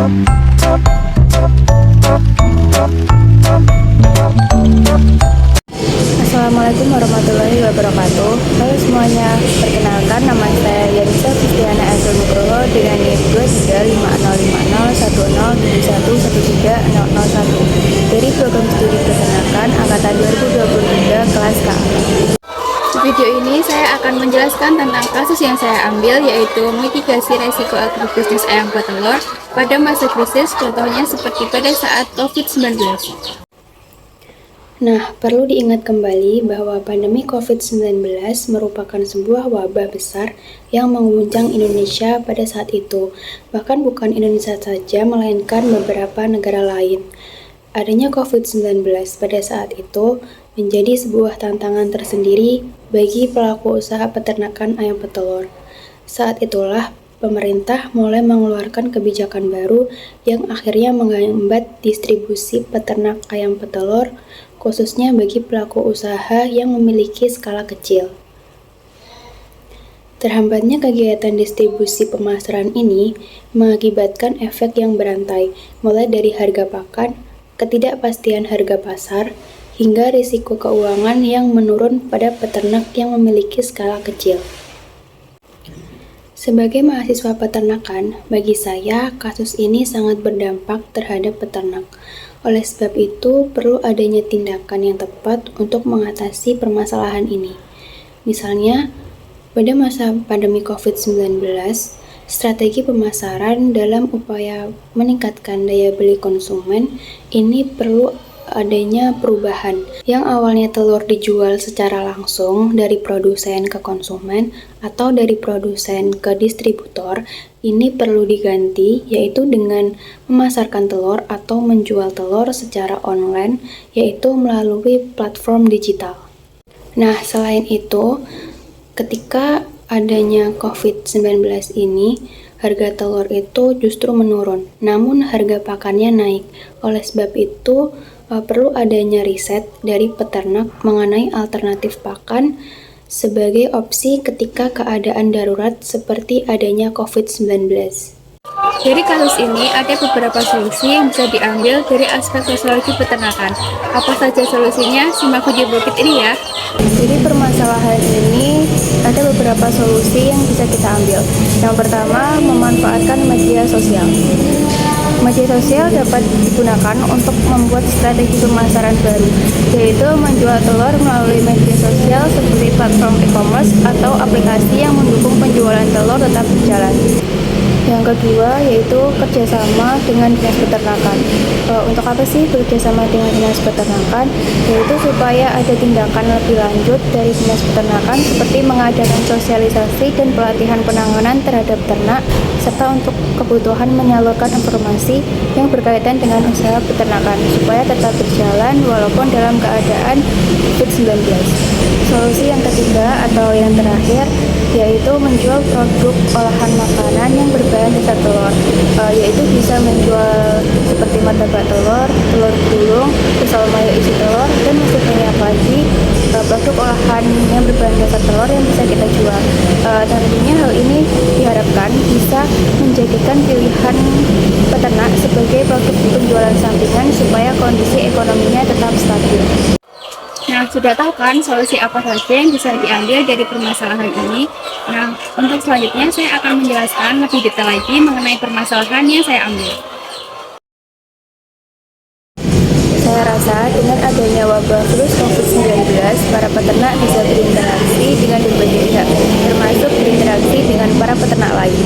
Assalamualaikum warahmatullahi wabarakatuh. Halo semuanya, perkenalkan nama saya Yanisa Kristiana Azul Nugroho dengan NIM 2350507171130001 dari program studi peternakan angkatan 2023 kelas K. Di video ini saya akan menjelaskan tentang kasus yang saya ambil, yaitu mitigasi resiko agribisnis ayam petelur pada masa krisis, contohnya seperti pada saat COVID-19. Nah, perlu diingat kembali bahwa pandemi COVID-19 merupakan sebuah wabah besar yang mengguncang Indonesia pada saat itu. Bahkan bukan Indonesia saja, melainkan beberapa negara lain. Adanya COVID-19 pada saat itu menjadi sebuah tantangan tersendiri bagi pelaku usaha peternakan ayam petelur. Saat itulah pemerintah mulai mengeluarkan kebijakan baru yang akhirnya menghambat distribusi peternak ayam petelur, khususnya bagi pelaku usaha yang memiliki skala kecil. Terhambatnya kegiatan distribusi pemasaran ini mengakibatkan efek yang berantai, mulai dari harga pakan, ketidakpastian harga pasar, hingga risiko keuangan yang menurun pada peternak yang memiliki skala kecil. Sebagai mahasiswa peternakan, bagi saya kasus ini sangat berdampak terhadap peternak. Oleh sebab itu, perlu adanya tindakan yang tepat untuk mengatasi permasalahan ini. Misalnya, pada masa pandemi COVID-19, strategi pemasaran dalam upaya meningkatkan daya beli konsumen ini perlu adanya perubahan. Yang awalnya telur dijual secara langsung dari produsen ke konsumen atau dari produsen ke distributor, ini perlu diganti, yaitu dengan memasarkan telur atau menjual telur secara online, yaitu melalui platform digital. Nah, selain itu, ketika adanya COVID-19 ini, harga telur itu justru menurun, namun harga pakannya naik. Oleh sebab itu, perlu adanya riset dari peternak mengenai alternatif pakan sebagai opsi ketika keadaan darurat seperti adanya COVID-19. Dari kasus ini, ada beberapa solusi yang bisa diambil dari aspek sosiologi peternakan. Apa saja solusinya? Simak video berikut ini ya. Jadi permasalahan ini ada beberapa solusi yang bisa kita ambil. Yang pertama, memanfaatkan media sosial. Media sosial dapat digunakan untuk membuat strategi pemasaran baru, yaitu menjual telur melalui media sosial seperti platform e-commerce atau aplikasi yang mendukung penjualan telur tetap berjalan. Yang kedua, yaitu kerjasama dengan dinas peternakan. Untuk apa sih bekerjasama dengan dinas peternakan? Yaitu supaya ada tindakan lebih lanjut dari dinas peternakan seperti mengadakan sosialisasi dan pelatihan penanganan terhadap ternak, serta untuk kebutuhan menyalurkan informasi yang berkaitan dengan usaha peternakan supaya tetap berjalan walaupun dalam keadaan COVID-19. Solusi yang ketiga atau yang terakhir yaitu menjual produk olahan makanan yang berbahan dasar telur, yaitu bisa menjual seperti martabak telur, telur gulung, risol mayo isi telur, dan masih banyak lagi produk olahan yang berbahan dasar telur yang bisa kita jual. Tentunya hal ini diharapkan bisa menjadikan pilihan peternak sebagai produk penjualan sampingan supaya kondisi ekonominya tetap stabil. Nah, sudah tahu kan solusi apa saja yang bisa diambil dari permasalahan ini? Nah, untuk selanjutnya saya akan menjelaskan lebih detail lagi mengenai permasalahan yang saya ambil. Saya rasa dengan adanya wabah virus COVID-19, para peternak bisa berinteraksi dengan berbagai pihak, termasuk berinteraksi dengan para peternak lain.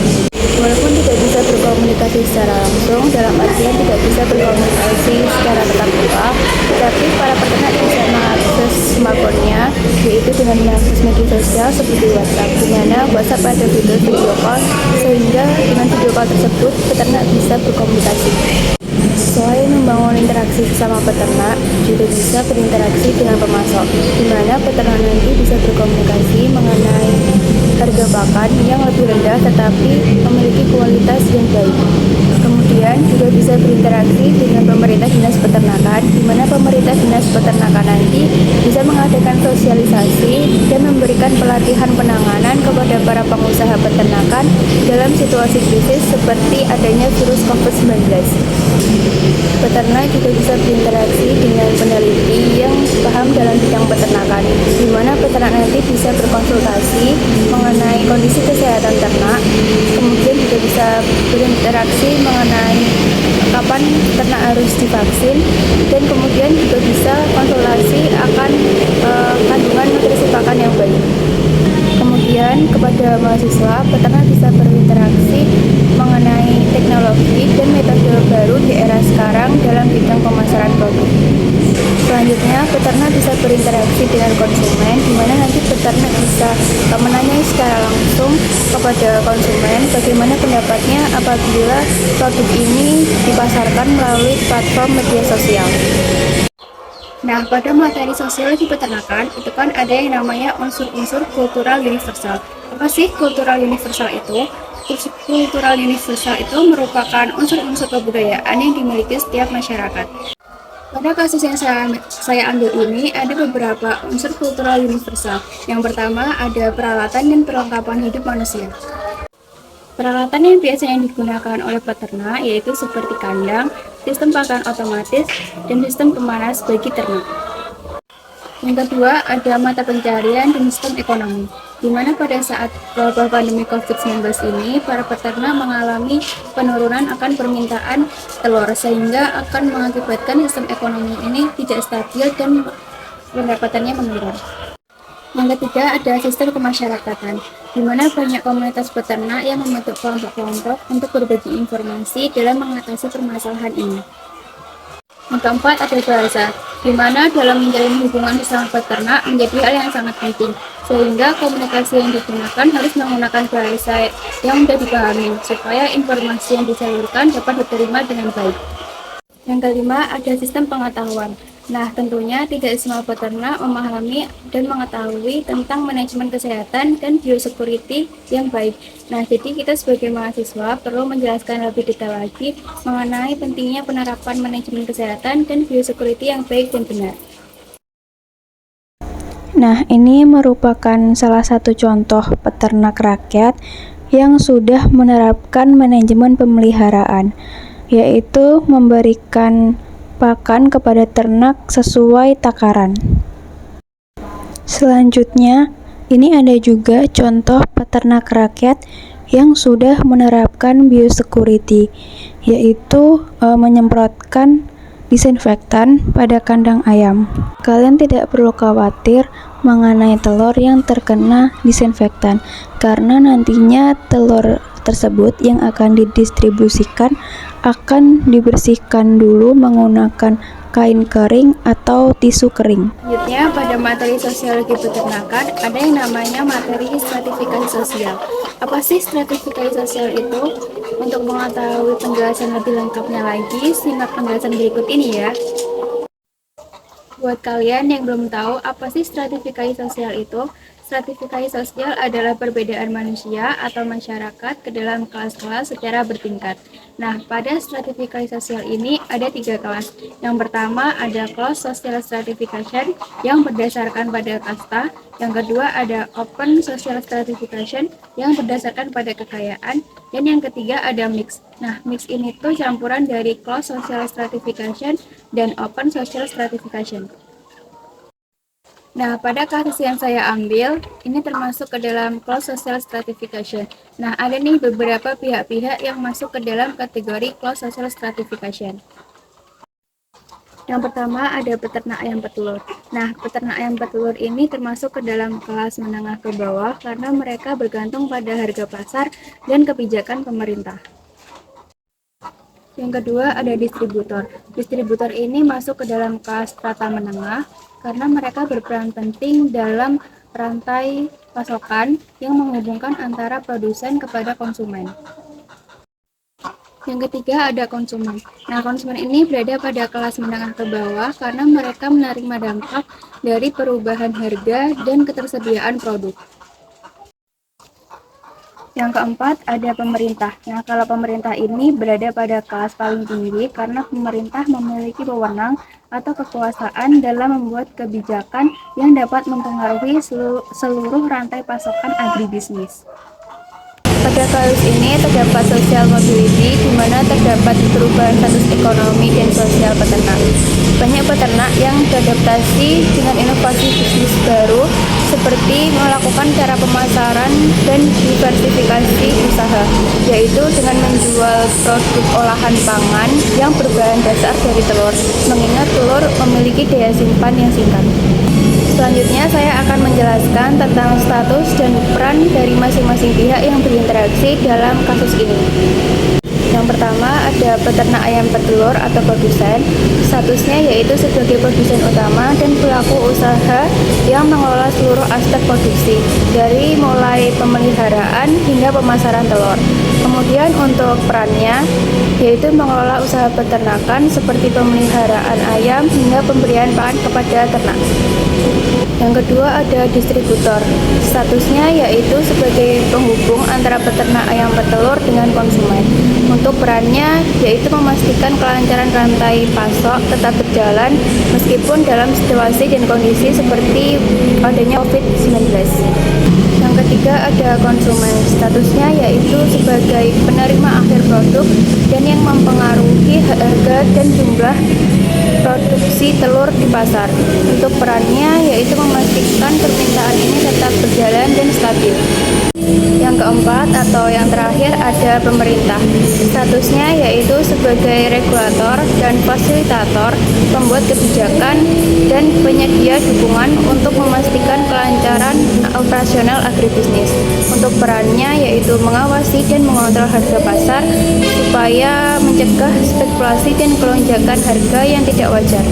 Walaupun tidak bisa berkomunikasi secara langsung, dalam artian tidak bisa berkomunikasi secara tatap muka, tetapi para peternak bisa mengakses smartphone-nya, yaitu dengan mengakses media sosial seperti WhatsApp, di mana WhatsApp ada fitur video call, sehingga dengan video call tersebut peternak bisa berkomunikasi. Selain membangun interaksi sesama peternak, juga bisa berinteraksi dengan pemasok, di mana peternak nanti bisa berkomunikasi mengenai harga pakan yang lebih rendah tetapi memiliki kualitas yang baik. Kemudian juga bisa berinteraksi dengan pemerintah dinas peternakan, di mana pemerintah dinas peternakan nanti bisa mengadakan sosialisasi dan memberi memberikan pelatihan penanganan kepada para pengusaha peternakan dalam situasi krisis seperti adanya virus COVID-19. Peternak juga bisa berinteraksi dengan peneliti yang paham dalam bidang peternakan, di mana peternak nanti bisa berkonsultasi mengenai kondisi kesehatan ternak, kemudian juga bisa berinteraksi mengenai kapan ternak harus divaksin, dan kemudian juga bisa konsultasi akan kandungan nutrisi pakan yang baik. Kemudian kepada mahasiswa, peternak bisa berinteraksi mengenai teknologi dan metode baru di era sekarang dalam bidang pemasaran produk. Selanjutnya, peternak bisa berinteraksi dengan konsumen, di mana nanti peternak bisa menanyai secara langsung kepada konsumen bagaimana pendapatnya apabila produk ini dipasarkan melalui platform media sosial. Nah, pada materi sosiologi peternakan, itu kan ada yang namanya unsur-unsur kultural universal. Apa sih kultural universal itu? Kultural universal itu merupakan unsur-unsur kebudayaan yang dimiliki setiap masyarakat. Pada kasus yang saya ambil ini, ada beberapa unsur kultural universal. Yang pertama, ada peralatan dan perlengkapan hidup manusia. Peralatan yang biasanya digunakan oleh peternak yaitu seperti kandang, sistem pakan otomatis, dan sistem pemanas bagi ternak. Yang kedua, ada mata pencarian dan sistem ekonomi, di mana pada saat wabah pandemi COVID-19 ini, para peternak mengalami penurunan akan permintaan telur, sehingga akan mengakibatkan sistem ekonomi ini tidak stabil dan pendapatannya menurun. Yang ketiga, ada sistem kemasyarakatan, di mana banyak komunitas peternak yang membentuk kelompok-kelompok untuk berbagi informasi dalam mengatasi permasalahan ini. Yang keempat, ada bahasa, di mana dalam menjalin hubungan bersama peternak menjadi hal yang sangat penting, sehingga komunikasi yang digunakan harus menggunakan bahasa yang mudah dipahami, supaya informasi yang disalurkan dapat diterima dengan baik. Yang kelima, ada sistem pengetahuan. Nah, tentunya tidak semua peternak memahami dan mengetahui tentang manajemen kesehatan dan biosecurity yang baik. Nah, jadi kita sebagai mahasiswa perlu menjelaskan lebih detail lagi mengenai pentingnya penerapan manajemen kesehatan dan biosecurity yang baik dan benar. Nah, ini merupakan salah satu contoh peternak rakyat yang sudah menerapkan manajemen pemeliharaan, yaitu memberikan pakan kepada ternak sesuai takaran. Selanjutnya, ini ada juga contoh peternak rakyat yang sudah menerapkan biosecurity, yaitu menyemprotkan disinfektan pada kandang ayam. Kalian tidak perlu khawatir mengenai telur yang terkena disinfektan, karena nantinya telur tersebut yang akan didistribusikan akan dibersihkan dulu menggunakan kain kering atau tisu kering. Selanjutnya, pada materi sosiologi peternakan ada yang namanya materi stratifikasi sosial. Apa sih stratifikasi sosial itu? Untuk mengetahui penjelasan lebih lengkapnya lagi, simak penjelasan berikut ini ya. Buat kalian yang belum tahu apa sih stratifikasi sosial itu, stratifikasi sosial adalah perbedaan manusia atau masyarakat ke dalam kelas-kelas secara bertingkat. Nah, pada stratifikasi sosial ini ada 3 kelas. Yang pertama ada class social stratification yang berdasarkan pada kasta. Yang kedua ada open social stratification yang berdasarkan pada kekayaan. Dan yang ketiga ada mix. Nah, mix ini tuh campuran dari class social stratification dan open social stratification. Nah, pada kasus yang saya ambil, ini termasuk ke dalam class social stratification. Nah, ada nih beberapa pihak-pihak yang masuk ke dalam kategori class social stratification. Yang pertama ada peternak ayam petelur. Nah, peternak ayam petelur ini termasuk ke dalam kelas menengah ke bawah karena mereka bergantung pada harga pasar dan kebijakan pemerintah. Yang kedua ada distributor. Distributor ini masuk ke dalam kelas strata menengah karena mereka berperan penting dalam rantai pasokan yang menghubungkan antara produsen kepada konsumen. Yang ketiga ada konsumen. Nah, konsumen ini berada pada kelas menengah ke bawah karena mereka menerima dampak dari perubahan harga dan ketersediaan produk. Yang keempat, ada pemerintah. Nah, kalau pemerintah ini berada pada kelas paling tinggi karena pemerintah memiliki wewenang atau kekuasaan dalam membuat kebijakan yang dapat mempengaruhi seluruh rantai pasokan agribisnis. Pada kasus ini terdapat social mobility, di mana terdapat perubahan status ekonomi dan sosial peternak. Banyak peternak yang beradaptasi dengan inovasi bisnis baru, seperti melakukan cara pemasaran dan diversifikasi usaha, yaitu dengan menjual produk olahan pangan yang berbahan dasar dari telur, mengingat telur memiliki daya simpan yang singkat. Selanjutnya saya akan menjelaskan tentang status dan peran dari masing-masing pihak yang berinteraksi dalam kasus ini. Yang pertama ada peternak ayam petelur atau produsen. Statusnya yaitu sebagai produsen utama dan pelaku usaha yang mengelola seluruh aspek produksi, dari mulai pemeliharaan hingga pemasaran telur. Kemudian untuk perannya yaitu mengelola usaha peternakan seperti pemeliharaan ayam hingga pemberian pakan kepada ternak. Yang kedua ada distributor. Statusnya yaitu sebagai penghubung antara peternak ayam petelur dengan konsumen. Untuk perannya yaitu memastikan kelancaran rantai pasok tetap berjalan meskipun dalam situasi dan kondisi seperti adanya COVID-19. Yang ketiga ada konsumen. Statusnya yaitu sebagai penerima akhir produk dan yang mempengaruhi harga dan jumlah produksi telur di pasar. Untuk perannya yaitu memastikan permintaan ini tetap berjalan dan stabil. Yang keempat atau yang terakhir ada pemerintah. Statusnya yaitu sebagai regulator dan fasilitator, pembuat kebijakan dan penyedia dukungan untuk memastikan kelancaran operasional agribisnis. Untuk perannya yaitu mengawasi dan mengontrol harga pasar supaya mencegah spekulasi dan kelonjakan harga yang tidak wajar.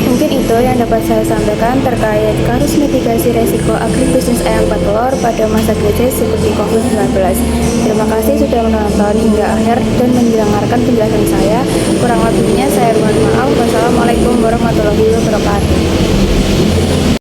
Mungkin itu yang dapat saya sampaikan terkait kasus mitigasi resiko agribisnis ayam petelur pada masa krisis seperti COVID-19. Terima kasih sudah menonton hingga akhir dan mendengarkan penjelasan saya. Kurang lebihnya saya mohon